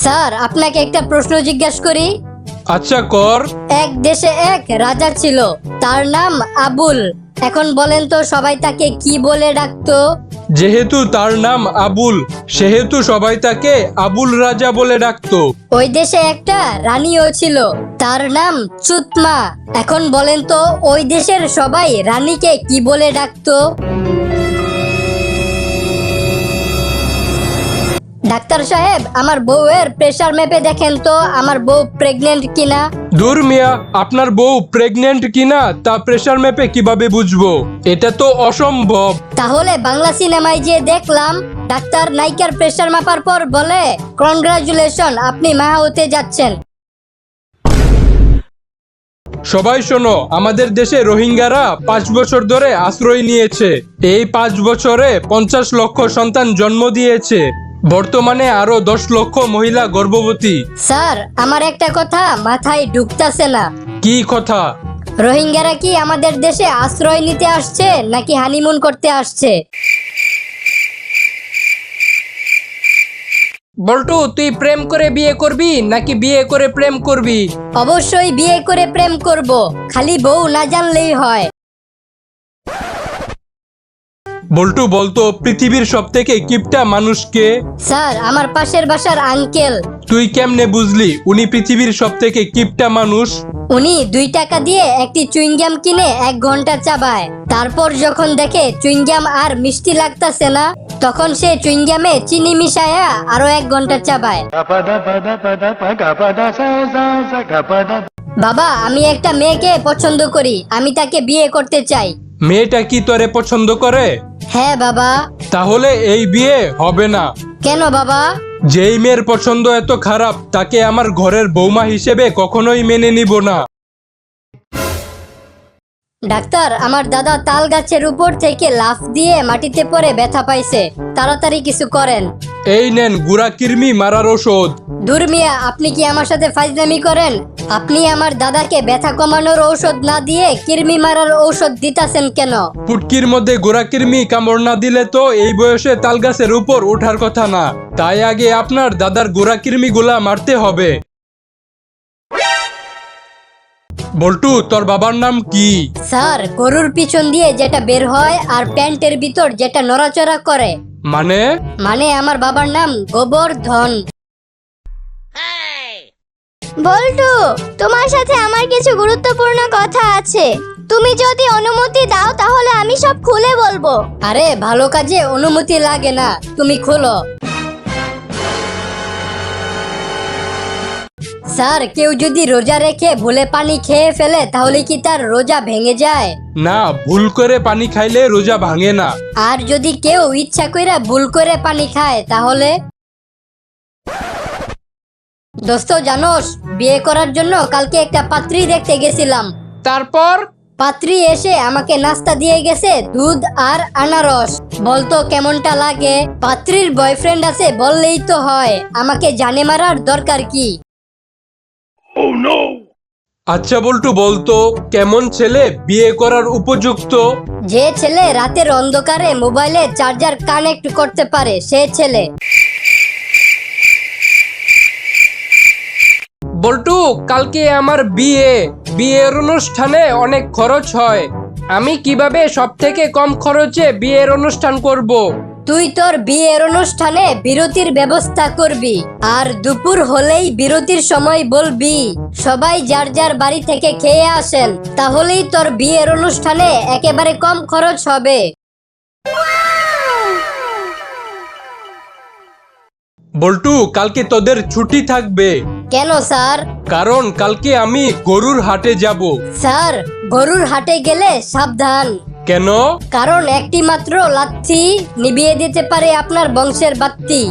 Sir আপনাকে একটা প্রশ্ন জিজ্ঞাসা করি। আচ্ছা কর। এক দেশে এক রাজা ছিল, তার নাম আবুল। এখন বলেন তো সবাই তাকে কি বলে ডাকতো? যেহেতু তার নাম আবুল, সেহেতু সবাই তাকে আবুল রাজা বলে ডাকতো। ওই দেশে একটা রানীও ছিল, তার নাম চুতমা। এখন বলেন তো ওই দেশের সবাই রানীকে কি বলে ডাকতো? ডাক্তার সাহেব, আমার বউয়ের প্রেসার মেপে দেখেন তো আমার বউ প্রেগনেন্ট কিনা। দূর মিয়া, আপনার বউ প্রেগনেন্ট কিনা তা প্রেসার মেপে কিভাবে বুঝবো? এটা তো অসম্ভব। তাহলে বাংলা সিনেমায় যে দেখলাম ডাক্তার নায়িকার প্রেসার মাপার পর বলে, কনগ্রাচুলেশন, আপনি মা হতে যাচ্ছেন। সবাই শোনো, আমাদের দেশে রোহিঙ্গারা 5 বছর ধরে আশ্রয় নিয়েছে। এই 5 বছরে 50 লক্ষ সন্তান জন্ম দিয়েছে। বর্তমানে আরো 10 লক্ষ মহিলা গর্ভবতী। স্যার, আমার একটা কথা মাথায় ঢুকতাছে না। কি কথা? রোহিঙ্গারা কি আমাদের দেশে আশ্রয় নিতে আসছে নাকি হানিমুন করতে আসছে? বল্টু, তুই প্রেম করে বিয়ে করবি নাকি বিয়ে করে প্রেম করবি? অবশ্যই বিয়ে করে প্রেম করব, খালি বউ না জানলেই হয়। বল্টু বলতো, পৃথিবীর সব থেকে কিপটা মানুষকে? স্যার, আমার পাশের বাসার আঙ্কেল। তুই কেমনে বুঝলি উনি পৃথিবীর সব থেকে কিপটা মানুষ? উনি 2 টাকা দিয়ে একটি চুইংগাম কিনে 1 ঘন্টা চাবায়। তারপর যখন দেখে চুইংগাম আর মিষ্টি লাগতাছে না, তখন সে চুইংগামে চিনি মিশায়া আরো 1 ঘন্টা চাবায়। বাবা, আমি একটা মেয়েকে পছন্দ করি, আমি তাকে বিয়ে করতে চাই। মেয়েটা কি তোরে পছন্দ করে? হ্যাঁ বাবা। তাহলে এই বিয়ে হবে না। কেন বাবা? যেই মেয়ের পছন্দ এত খারাপ, তাকে আমার ঘরের বৌমা হিসেবে কখনোই মেনে নিব না। ডাক্তার, আমার দাদা তাল গাছের উপর থেকে লাফ দিয়ে মাটিতে পড়ে ব্যথা পাইছে, তাড়াতাড়ি কিছু করেন। এই নেন গুড়া কৃমি মারার ওষুধ। দূর মিয়া, আপনি কি আমার সাথে ফাইজলামি করেন? আপনি আমার দাদাকে ব্যথা কমানোর ঔষধ না দিয়ে কৃমি মারার ঔষধ দিতাছেন কেন? পুটকির মধ্যে গোড়া কৃমি কামড় না দিলে তো এই বয়সে তাল গাছের উপর ওঠার কথা না। তাই আগে আপনার দাদার গোড়া কৃমি গুলা মারতে হবে। বল্টু, তোর বাবার নাম কি? স্যার, গরুর পিছন দিয়ে যেটা বের হয় আর প্যান্টের ভিতর যেটা নড়াচড়া করে। মানে আমার বাবার নাম গোবর্ধন। বল্টু, তোমার সাথে আমার কিছু গুরুত্বপূর্ণ কথা আছে। তুমি যদি অনুমতি দাও তাহলে আমি সব খুলে বলবো। আরে ভালো কাজে অনুমতি লাগে না, তুমি খোলো। স্যার, কেউ যদি রোজা রেখে ভুলে পানি খেয়ে ফেলে তাহলে কি তার রোজা ভেঙে যায়? না, ভুল করে পানি খাইলে রোজা ভাঙে না। আর যদি কেউ ইচ্ছা কইরা ভুল করে পানি খায় তাহলে? দোস্ত জানোস, বিয়ে করার জন্য কালকে একটা পাত্রী দেখতে গেছিলাম। তারপর? পাত্রী এসে আমাকে নাস্তা দিয়ে গেছে দুধ আর আনারস। বলতো কেমনটা লাগে? পাত্রীর বয়ফ্রেন্ড আছে বললেই তো হয়, আমাকে জানে মারার দরকার কি? আচ্ছা বল্টু, বলতো কেমন ছেলে বিয়ে করার উপযুক্ত? যে ছেলে রাতের অন্ধকারে মোবাইলে চার্জার কানেক্ট করতে পারে সে ছেলে। বল্টু, কালকে আমার বিয়ের অনুষ্ঠানে অনেক খরচ হয়। আমি কিভাবে সব থেকে কম খরচে বিয়ের অনুষ্ঠান করব? তুই তোর বিয়ের অনুষ্ঠানে বিরতির ব্যবস্থা করবি, আর দুপুর হলেই বিরতির সময় বলবি সবাই যার যার বাড়ি থেকে খেয়ে আসেন, তাহলেই তোর বিয়ের অনুষ্ঠানে একেবারে কম খরচ হবে। বল্টু, কালকে তোদের ছুটি থাকবে। কেন স্যার? কারণ কালকে আমি গরুর হাটে যাব। স্যার, গরুর হাটে গেলে সাবধান। কেন? কারণ একটি মাত্র লাথি নিভিয়ে দিতে পারে আপনার বংশের বাত্তি।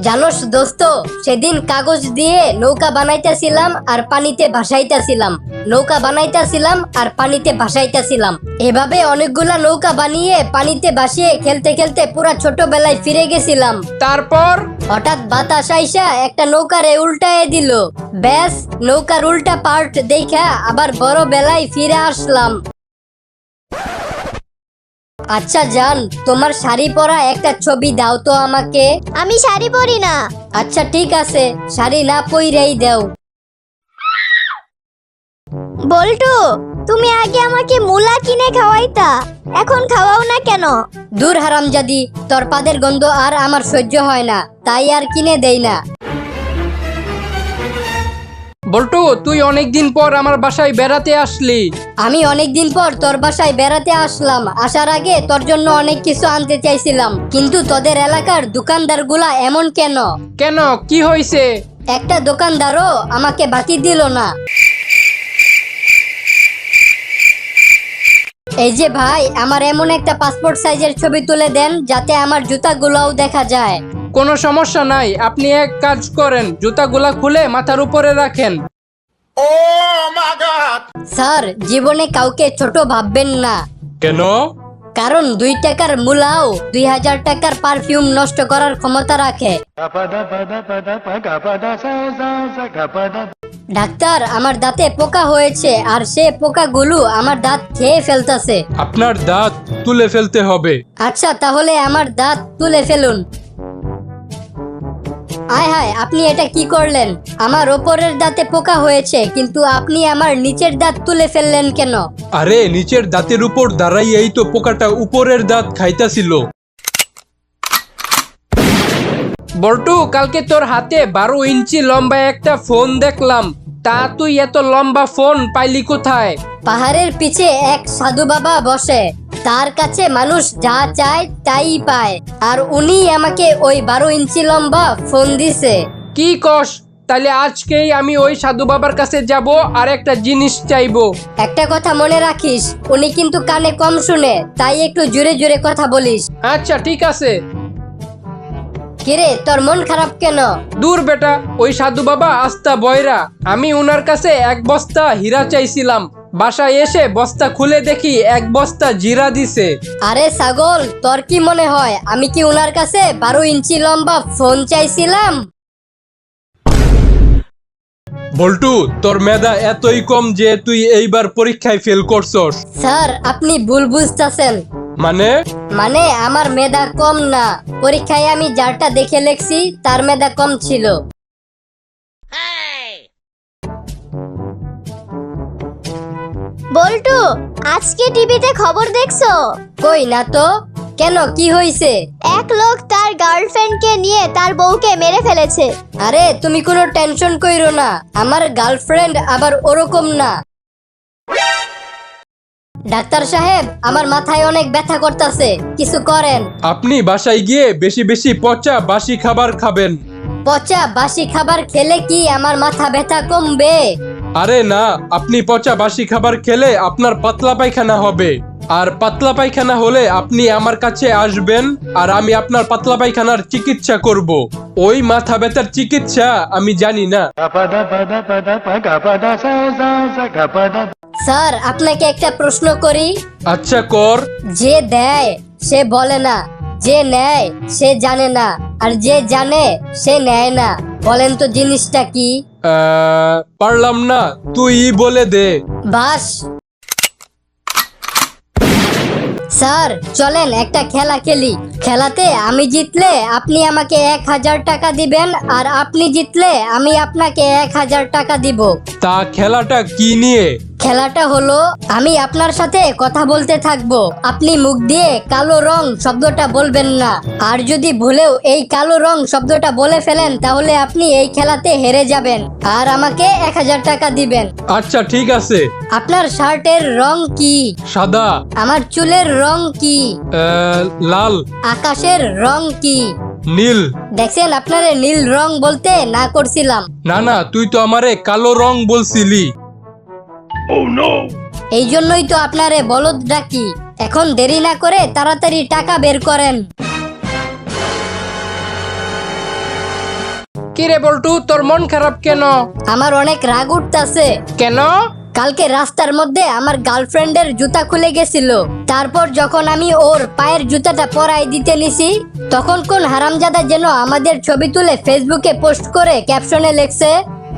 জানোস দোস্ত, সেদিন কাগজ দিয়ে নৌকা বানাইতেছিলাম আর পানিতে ভাসাইতেছিলাম, নৌকা বানাইতেছিলাম আর পানিতে ভাসাইতেছিলাম। এভাবে অনেকগুলা নৌকা বানিয়ে পানিতে ভাসিয়ে খেলতে খেলতে পুরা ছোটবেলায় ফিরে গেছিলাম। তারপর? হঠাৎ বাতাস আইসা একটা নৌকারে উল্টায় দিল। ব্যাস, নৌকার উল্টা পার্ট দেখা আবার বড় বেলায় ফিরে আসলাম। আচ্ছা জান, তোমার শাড়ি পরা একটা ছবি দাও তো আমাকে। আমি শাড়ি পরি না। আচ্ছা ঠিক আছে, শাড়ি না পইরাই দাও। বল্টু, তুমি আগে আমাকে মুলা কিনে খাওয়াইতা, এখন খাওয়াও না কেন? দূর হারামজাদি, তোর পাদের গন্ধ আর আমার সহ্য হয় না, তাই আর কিনে দেই না। বল্টু, তুই অনেকদিন পর আমার বাসায় বেড়াতে আসলি। আমি অনেকদিন পর তোর বাসায় বেড়াতে আসলাম। আসার আগে তোর জন্য অনেক কিছু আনতে চাইছিলাম, কিন্তু তোদের এলাকার দোকানদারগুলা এমন কেন? কেন, কি হয়েছে? একটা দোকানদারও আমাকে বাকি দিল না। এই যে ভাই, আমার এমন একটা পাসপোর্ট সাইজের ছবি তুলে দেন যাতে আমার জুতাগুলোও দেখা যায়। কোনো সমস্যা নাই, আপনি এক কাজ করেন, জুতাগুলা খুলে মাথার উপরে রাখেন। স্যার, জীবনে কাউকে ছোট ভাববেন না, কেন? কারণ 2 টাকার মূলাও 2000 টাকার পারফিউম নষ্ট করার ক্ষমতা রাখে। ডাক্তার, আমার দাঁতে পোকা হয়েছে আর সে পোকাগুলো আমার দাঁত খেয়ে ফেলতেছে। আপনার দাঁত তুলে ফেলতে হবে। আচ্ছা, তাহলে আমার দাঁত তুলে ফেলুন। আয় হায়, আপনি এটা কি করলেন? আমার ওপরের দাঁতে পোকা হয়েছে, কিন্তু আপনি আমার নিচের দাঁত তুলে ফেললেন কেন? আরে, নিচের দাঁতের উপর দাঁড়াইয়াই তো পোকাটা উপরের দাঁত খাইতাছিল। বল্টু, কালকে তোর হাতে 12 ইঞ্চি লম্বা একটা ফোন দেখলাম, তা তুই এত লম্বা ফোন পাইলি কোথায়? পাহাড়ের পিছে এক সাধু বাবা বসে, তার কাছে মানুষ যা চায় তাই পায়, আর উনি আমাকে ওই 12 ইঞ্চি লম্বা ফোন দিছে। কি কস? তাহলে আজকেই আমি ওই সাধু বাবার কাছে যাব আর একটা জিনিস চাইবো। একটা কথা মনে রাখিস, উনি কিন্তু কানে কম শুনে, তাই একটু জোরে জোরে কথা বলিস। আচ্ছা ঠিক আছে। কিরে, তোর মন খারাপ কেন? দূর বেটা, ওই সাধু বাবা আস্তা বয়রা। আমি উনার কাছে 1 বস্তা হীরা চাইছিলাম, বাসায় এসে বস্তা খুলে দেখি 1 বস্তা জিরা দিছে। আরে ছাগল, তোর কি মনে হয় আমি কি উনার কাছে 12 ইঞ্চি লম্বা ফোন চাইছিলাম? বল্টু, তোর মেধা এতই কম যে তুই এইবার পরীক্ষায় ফেল করছস। স্যার, আপনি ভুল বুঝতেছেন। মানে আমার মেধা কম না, পরীক্ষায় আমি যারটা দেখে লেখছি তার মেধা কম ছিল। বল্টু, আজকে টিভিতে খবর দেখছো? কই না তো। কেন, কি হয়েছে? এক লোক তার গার্লফ্রেন্ডকে নিয়ে তার বউকে মেরে ফেলেছে। আরে তুমি কোনো টেনশন কইরো না, আমার গার্লফ্রেন্ড আবার ওরকম না। ডাক্তার সাহেব, আমার মাথায় অনেক ব্যথা করতেছে, কিছু করেন। আপনি বাসায় গিয়ে বেশি বেশি পচা বাসি খাবার খাবেন। পচা বাসি খাবার খেলে কি আমার মাথা ব্যথা কমবে? আরে না, আপনি পচা বাসি খাবার খেলে আপনার পাতলা পায়খানা হবে, আর পাতলা পায়খানা হলে আপনি আমার কাছে আসবেন আর আমি আপনার পাতলা পায়খানার চিকিৎসা করব। ওই মাথা ব্যথার চিকিৎসা আমি জানি না। স্যার, আপনাকে একটা প্রশ্ন করি। আচ্ছা কর। যে দেয় সে বলে না, যে নেয় সে জানে না, আর যে জানে সে নেয় না। বলেন তো জিনিসটা কি? পারলাম না, তুই বলে দে। বাস। স্যার, চলেন একটা খেলা খেলি। খেলাতে আমি জিতলে আপনি আমাকে 1000 টাকা দিবেন, আর আপনি জিতলে আমি আপনাকে 1000 টাকা দিব। তা খেলাটা কি নিয়ে? খেলাটা হলো, আমি আপনার সাথে কথা বলতে থাকবো, আপনি মুখ দিয়ে কালো রং শব্দটা বলবেন না, আর যদি ভুলেও এই কালো রং শব্দটা বলে ফেলেন তাহলে আপনি এই খেলাতে হেরে যাবেন আর আমাকে 1000 টাকা দিবেন। আচ্ছা ঠিক আছে। আপনার শার্টের রং কি? সাদা। আমার চুলের রং কি? লাল। আকাশের রং কি? নীল। দেখছেন, আপনারে নীল রং বলতে না করছিলাম। না না, তুই তো আমারে কালো রং বলছিলি। এই জন্যই তো আপনারে বলদ ডাকি। এখন দেরি না করে তাড়াতাড়ি টাকা বের করেন। কিরে বল্টু, তোর মন খারাপ কেন? আমার অনেক রাগ উঠতাছে। কেন? কালকে রাস্তার মধ্যে আমার গার্লফ্রেন্ডের জুতা খুলে গেছিল, তারপর যখন আমি ওর পায়ের জুতাটা পরাই দিতে নিছি, তখন কোন হারামজাদা যেন আমাদের ছবি তুলে ফেসবুকে পোস্ট করে ক্যাপশনে লেখছে,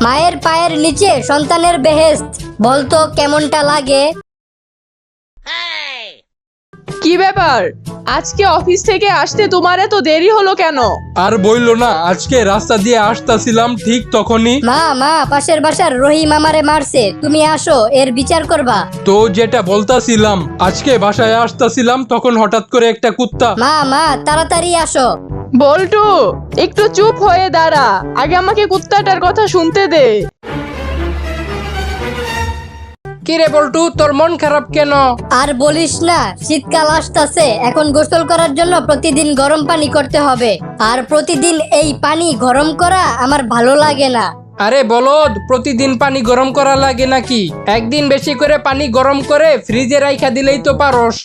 মায়ের পায়ের নিচে সন্তানের বেহেশত। বলতো কেমনটা লাগে? কি ব্যাপার, আজকে অফিস থেকে আসতে তোমার এত দেরি হলো কেন? আর বইলো না, আজকে রাস্তা দিয়ে আসতাছিলাম ঠিক তখনই মা পাশের বাসার রহিম আমারে মারছে, তুমি আসো এর বিচার করবা। তো যেটা বলতাছিলাম, আজকে বাসায় আসতাছিলাম তখন হঠাৎ করে একটা কুত্তা মা তাড়াতাড়ি আসো। বল্টু, একটু চুপ হয়ে দাঁড়া, আগে আমাকে কুত্তাটার কথা শুনতে দে। কিরে বল্টু, তোর মন খারাপ কেন? আর বলিস না, শীতকাল আসতেছে, এখন গোসল করার জন্য প্রতিদিন গরম পানি করতে হবে, আর প্রতিদিন এই পানি গরম করা আমার ভালো লাগে না। আরে বলদ, প্রতিদিন পানি গরম করা লাগে নাকি? একদিন বেশি করে পানি গরম করে ফ্রিজে রাইখা দিলেই তো পারস।